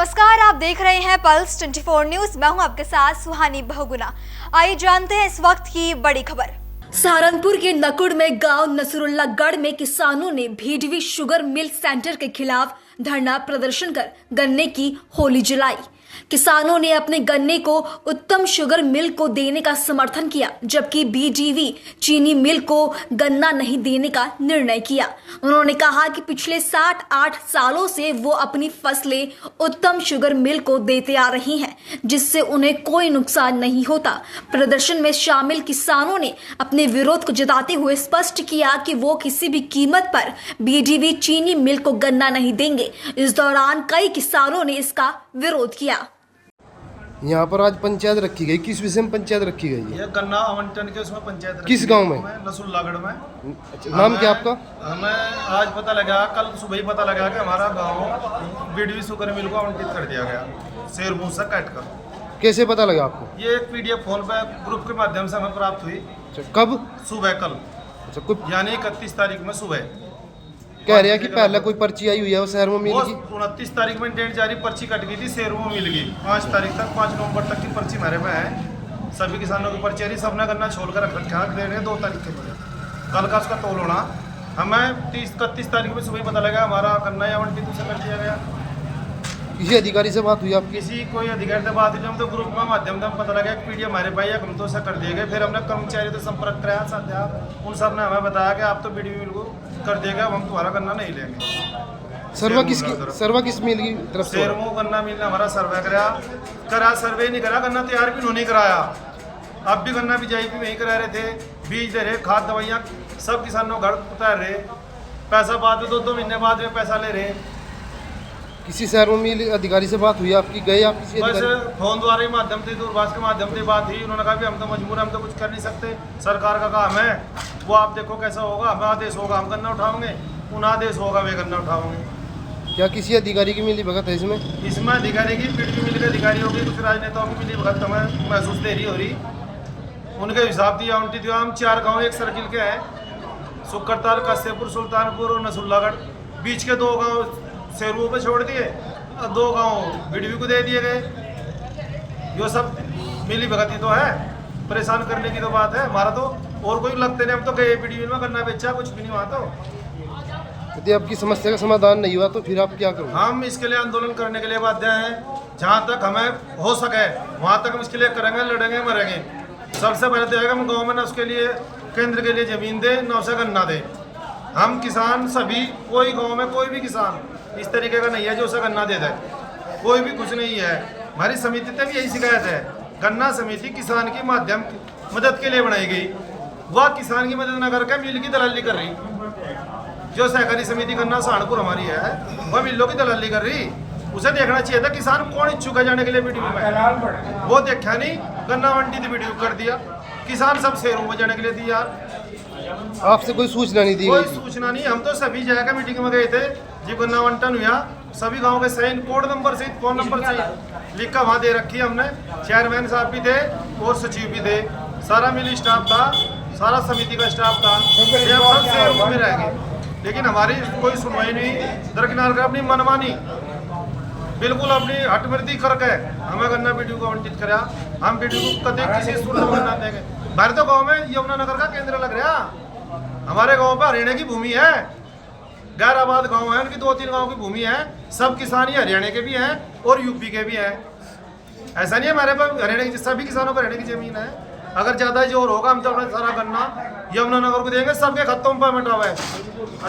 नमस्कार, आप देख रहे हैं पल्स 24 न्यूज। मैं हूं आपके साथ सुहानी बहुगुना। आइए जानते हैं इस वक्त की बड़ी खबर। सहारनपुर के नकुड़ में गांव नसरुल्लागढ़ में किसानों ने भीडवी शुगर मिल सेंटर के खिलाफ धरना प्रदर्शन कर गन्ने की होली जलाई। किसानों ने अपने गन्ने को उत्तम शुगर मिल को देने का समर्थन किया, जबकि बीडीवी चीनी मिल को गन्ना नहीं देने का निर्णय किया। उन्होंने कहा कि पिछले 7-8 सालों से वो अपनी फसलें उत्तम शुगर मिल को देते आ रही हैं, जिससे उन्हें कोई नुकसान नहीं होता। प्रदर्शन में शामिल किसानों ने अपने विरोध को जताते हुए स्पष्ट किया कि वो किसी भी कीमत पर बीडीवी चीनी मिल को गन्ना नहीं देंगे। इस दौरान कई किसानों ने इसका विरोध किया। यहाँ पर आज पंचायत रखी गई, किस विषय में पंचायत रखी गई है? ये गन्ना आवंटन के उसमें पंचायत रखी किस गांव में? नसरुल्लागढ़ में। नाम क्या आपका? हमें आज पता लगा, कल सुबह ही पता लगा कि हमारा गांव बीडीवी शुगर मिल को आवंटित कर दिया गया शेरमुंह से काट कर। कैसे पता लगा आपको? ये एक पीडीएफ फोन पे ग्रुप के माध्यम से हमें प्राप्त हुई। कब? सुबह कल, कुछ यानी 31 तारीख में सुबह। कह रहे हैं कि पहले कोई पर्ची आई हुई है वो शहर में मिल गई। 29 तारीख में डेट जारी, पर्ची कट गई थी, शेरमुंह मिल गई। 5 तारीख तक, 5 नवंबर तक की पर्ची हमारे में है। सभी किसानों की पर्ची आ रही, सबने गन्ना छोड़ कर रख रखा है। दे रहे 2 तारीख के लिए, कल का उसका तोल होना। हमें 31 तारीख में सुबह पता लगा हमारा गन्ना आवंटित उसे कर दिया गया। किसी अधिकारी से बात हुई आपकी? किसी कोई अधिकारी से बात हुई, हम तो ग्रुप में माध्यम से पता लगा कि पीडीएफ हमारे पाई हम तो उसे कर दिए गए। फिर हमने कर्मचारी से संपर्क कराया, साध्या उन सब ने हमें बताया कि आप तो बीडीवी मिल को कर देगा, हम तुम्हारा गन्ना नहीं लेंगे। सर्वा किस मिल की तरफ से? शेरमुंह गन्ना मिल ने हमारा सर्वे करा सर्वे नहीं करा, गन्ना तैयार भी उन्होंने कराया। अब भी गन्ना बिजाई भी वहीं करा रहे थे, बीज दे रहे, खाद दवाइयाँ सब किसानों घर उतार रहे, पैसा बाद में 2-2 महीने बाद में पैसा ले रहे। किसी शहर में मिल अधिकारी से बात हुई आपकी? गए आप किसी बस अधिकारी? फोन द्वारा ही माध्यम से, दूरभाष के माध्यम से बात हुई। उन्होंने कहा कि हम तो मजबूर, हम तो कुछ कर नहीं सकते, सरकार का काम है, वो आप देखो कैसा होगा। हमें आदेश होगा हम गन्ना उठाओगे, उन आदेश होगा वे गन्ना उठाओगे। क्या किसी अधिकारी की मिली भगत है इसमें? इसमें अधिकारी की पीढ़ी मिल के अधिकारी होगी, कुछ राजनेताओं की मिली भगत हमें महसूस दे रही हो रही। उनके हिसाब दिया आवंटित हुआ। हम 4 गाँव एक सर्किल के हैं, सुकरताल, कस्यपुर, सुल्तानपुर और नसरुल्लागढ़। बीच के 2 गाँव शेरमुंह पे छोड़ दिए, 2 गाँव बीडीवी को दे दिए गए। यो सब मिली भगती तो है, परेशान करने की तो बात है। हमारा तो और कोई लगते नहीं, हम तो गए बीडीवी में गन्ना बेचा, कुछ भी नहीं हुआ। तो यदि आपकी समस्या का समाधान नहीं हुआ तो फिर आप क्या करोगे? हम इसके लिए आंदोलन करने के लिए बाध्य हैं। जहाँ तक हमें हो सके वहाँ तक हम इसके लिए करेंगे, लड़ेंगे, मरेंगे। सबसे पहले तो हम गाँव में ना उसके लिए केंद्र के लिए जमीन दे, ना उसे गन्ना दे। हम किसान सभी, कोई गाँव में कोई भी किसान इस तरीके का नहीं है जो उसे गन्ना दे दे, कोई भी कुछ नहीं है। हमारी समिति तक भी यही शिकायत है। गन्ना समिति किसान की माध्यम मदद के लिए बनाई गई, वह किसान की मदद न करके मिल की दलाली कर रही। जो सहकारी समिति गन्ना सहारनपुर हमारी है, वह मिलों की दलाली कर रही। उसे देखना चाहिए था किसान कौन इच्छुक है जाने के लिए बीडीवी में, वो देखा नहीं। गन्ना आवंटित बीडीवी कर दिया, किसान सब शेरों में जाने के लिए तैयार। आपसे कोई सूचना नहीं दी? कोई सूचना नहीं। हम तो सभी जगह मीटिंग में गए थे, जब गन्ना आवंटन हुआ सभी गाँव के साइन, कोड नंबर सहित, फोन नंबर सहित लिख कर वहाँ दे रखी हमने। चेयरमैन साहब भी थे और सचिव भी थे, सारा मिल स्टाफ था, सारा समिति का स्टाफ था, सब शेरों में रह गए। लेकिन हमारी कोई सुनवाई नहीं, दरकिनार कर अपनी मनमानी, बिल्कुल अपनी हटवर्दी करके हमें गन्ना बीडीवी को आवंटित कराया। हम बीडीवी को कभी किसी सूरत में गन्ना देंगे। भारत गाँव में यमुनानगर का केंद्र लग रहा, हमारे गांव पर हरियाणा की भूमि है, गैराबाद गांव है, उनकी 2-3 गांव की भूमि है। सब किसान ही हरियाणा के भी हैं और यूपी के भी हैं। ऐसा नहीं है हमारे पास हरियाणा की, सभी किसानों पर हरियाणा की जमीन है। अगर ज्यादा जोर होगा हम तो अपना सारा गन्ना यमुनानगर को देंगे। सबके खत्तों में पेमेंट हुआ है,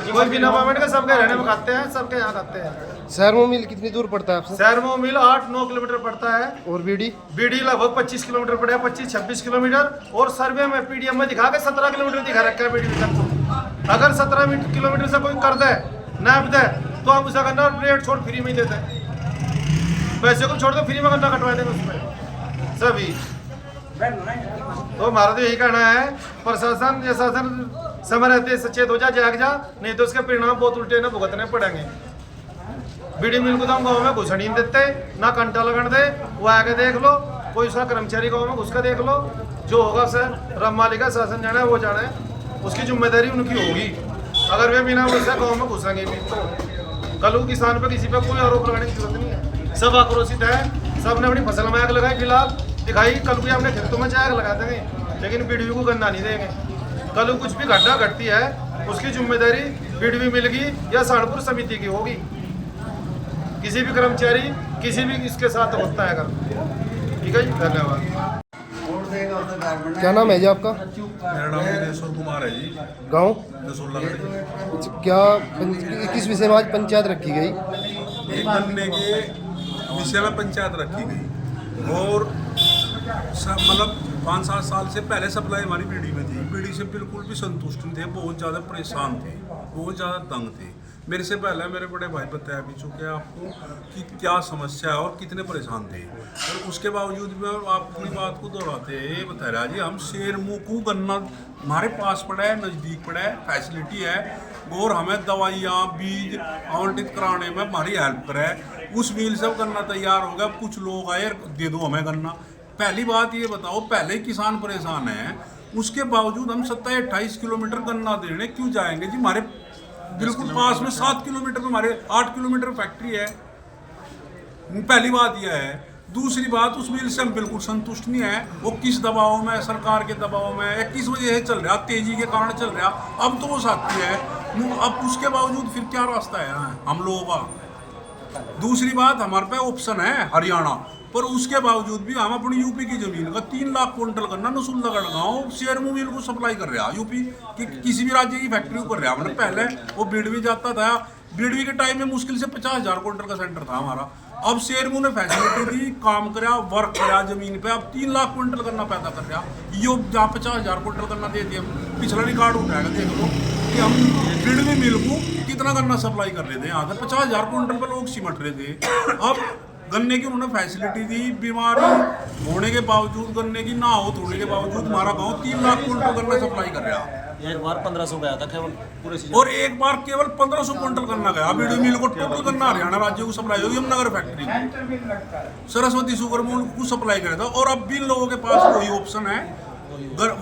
कोई बिना पेमेंट के सबके हरियाणा में खाते हैं, सबके यहाँ खाते हैं। शहरमुंह मिल कितनी दूर पड़ता है आपसे? शहरमुंह मिल 8-9 किलोमीटर पड़ता है। और बीडी लगभग 25 किलोमीटर पड़ेगा, 25-26 किलोमीटर। और सर्वे में पीडीएफ में दिखा के 17 किलोमीटर दिखा रखा है बीडीवी तक। अगर 17 किलोमीटर से कोई कर दे, नाप दे, तो हम उसे गन्ना रेट छोड़ फ्री में ही देते हैं। पैसे को छोड़ दो, फ्री में गन्ना कटवा देंगे उसमें सभी। तो हमारा तो यही कहना है, प्रशासन समय रहते सचेत हो जा, जाग जा, नहीं तो उसके परिणाम बहुत उल्टे न भुगतने पड़ेंगे। बीडी मिल को तो हम गाँव में घुसने नहीं देते, ना कंटा लगन दे। वो आके देख लो, कोई उसका कर्मचारी गाँव में घुस कर देख लो, जो होगा सर रम मालिक का शासन जाना है, वो जाना है, उसकी जिम्मेदारी उनकी होगी। अगर वे बिना उससे गाँव में घुसेंगे भी तो कल किसान पे किसी पे कोई आरोप लगाने की जरूरत नहीं है। सब आक्रोशित है, सब ने अपनी फसल में आग लगाई, फिलहाल दिखाई कल भी हमने खेतों में आग लगा देंगे, लेकिन बीडीओ को गन्ना नहीं देंगे। कल कुछ भी घटना घटती है उसकी जिम्मेदारी बीडीओ मिलेगी या सहारनपुर समिति की होगी। किसी भी कर्मचारी किसी भी इसके साथ होता है अगर, ठीक है जी, धन्यवाद। क्या नाम है जी आपका? मेरा नाम दिनेश्वर कुमार है जी, गांव? नसूरलागढ़। क्या किस विषय में आज पंचायत रखी गई? एक गन्ने के विषय में पंचायत रखी गई और मतलब 5-7 साल से पहले सप्लाई हमारी पीढ़ी में थी। पीढ़ी से बिल्कुल भी संतुष्ट नहीं थे, बहुत ज़्यादा परेशान थे, बहुत ज़्यादा तंग थे। मेरे से पहले मेरे बड़े भाई बता भी चुके हैं आपको कि क्या समस्या है और कितने परेशान थे, और उसके बावजूद भी आप अपनी बात को दोहराते हैं। ये बता रहा जी, हम शेर मुँह को गन्ना हमारे पास पड़ा है, नज़दीक पड़ा है, फैसिलिटी है, और हमें दवाइयाँ बीज आवंटित कराने में हमारी हेल्प करे। उस मिल से गन्ना तैयार हो गया, कुछ लोग आए दे दो हमें गन्ना। पहली बात ये बताओ, पहले ही किसान परेशान है, उसके बावजूद हम 27-28 किलोमीटर गन्ना देने क्यों जाएंगे जी? हमारे बिल्कुल पास में 7 किलोमीटर में हमारे 8 किलोमीटर फैक्ट्री है। पहली बात यह है। दूसरी बात, उस मिल से हम बिल्कुल संतुष्ट नहीं है। वो किस दबाव में, सरकार के दबाव में या किस वजह से चल रहा, तेजी के कारण चल रहा, अब तो वो साथी है। अब उसके बावजूद फिर क्या रास्ता है हम लोगों का? दूसरी बात, हमारे पास ऑप्शन है हरियाणा, पर उसके बावजूद भी हम अपनी यूपी की जमीन का 3 लाख क्विंटल गन्ना नसूरलागढ़ गाँव शेरमुँह मिल को सप्लाई कर रहा है। यूपी कि किसी भी राज्य की फैक्ट्री को कर रहा है। हमने पहले वो बिडवी जाता था, बिडवी के टाइम में मुश्किल से 50,000 क्विंटल का सेंटर था हमारा। अब शेरमुँह ने फैसिलिटी दी, काम करा, वर्क करा जमीन पे, अब 3 लाख क्विंटल गन्ना पैदा कर रहा। यो जहाँ 50,000 क्विंटल गन्ना दे दिया, पिछला रिकॉर्ड उठाएगा देख लो कि हम बिडवी मिल को कितना गन्ना सप्लाई कर रहे थे। यहाँ से 50,000 क्विंटल पर लोग सिमट रहे थे। अब गन्ने की उन्होंने फैसिलिटी दी, बीमारी होने के बावजूद, गन्ने की ना हो होने के बावजूद हमारा गांव 3 लाख क्विंटल गन्ना सप्लाई कर रहा है। एक बार 1500 गया था केवल पूरे सीजन, और एक बार केवल 1500 क्विंटल गन्ना गया। बीडीओ मिल को टोटल गन्ना हरियाणा राज्य को सप्लाई होगी, यमुनानगर फैक्ट्री को, सरस्वती शुगर मिल को सप्लाई करे था। और अब भी इन लोगों के पास वही ऑप्शन है,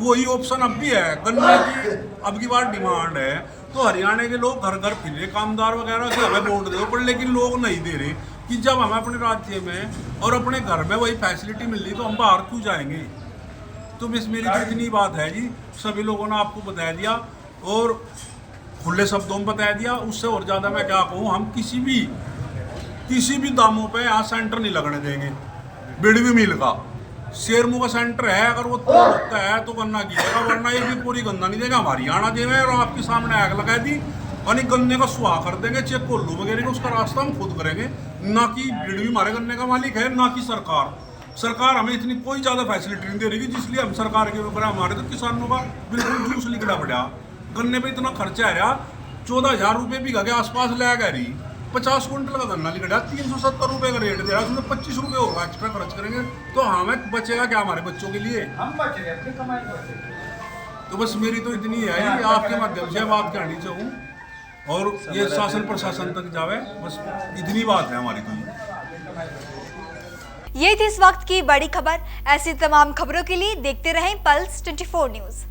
वही ऑप्शन अब भी है। गन्ने की अब की बार डिमांड है, तो हरियाणा के लोग घर घर फिर रहे, कामदार वगैरह से हमें वोट दे, पर लेकिन लोग नहीं दे रहे कि जब हमें अपने राज्य में और अपने घर में वही फैसिलिटी मिल रही तो हम बाहर क्यों जाएंगे? तो बस मेरी तो इतनी बात है जी, सभी लोगों ने आपको बता दिया और खुले शब्दों में बता दिया। उससे और ज़्यादा मैं क्या कहूँ, हम किसी भी दामों पे यहाँ सेंटर नहीं लगने देंगे। बिडवी मिल का शेरमुँह का सेंटर है, अगर वो तोड़ होता है तो गन्ना कीजिएगा, वरना ये भी पूरी गन्ना नहीं देगा। हमारी हरियाणा देवे और आपके सामने आग लगा दी और गन्ने का सुहा कर देंगे, चेक कोल्लू वगैरह उसका रास्ता हम खुद करेंगे। ना कि बिडवी हमारे गन्ने का मालिक है, ना कि सरकार हमें इतनी कोई ज़्यादा फैसिलिटी नहीं दे रही, जिसलिए हम सरकार के ऊपर हमारे तो किसानों का बिल्कुल जूस लिखना पड़ा। गन्ने पे इतना खर्चा है, 14,000 रुपये बीघा के आसपास ले गया रही, 50 क्विंटल का गन्ना लिखा, 370 रुपये का रेट दे रहा है, उसमें 25 रुपये होगा एक्स्ट्रा खर्च करेंगे, तो हमें बचेगा क्या हमारे बच्चों के लिए? हम बचेंगे अपनी कमाई बचेगी। तो बस मेरी तो इतनी है, आपके माध्यम से बात कहनी चाहूँ और ये शासन प्रशासन तक जावे, बस इतनी बात है हमारी। तो ये थी इस वक्त की बड़ी खबर। ऐसी तमाम खबरों के लिए देखते रहें पल्स 24 न्यूज़।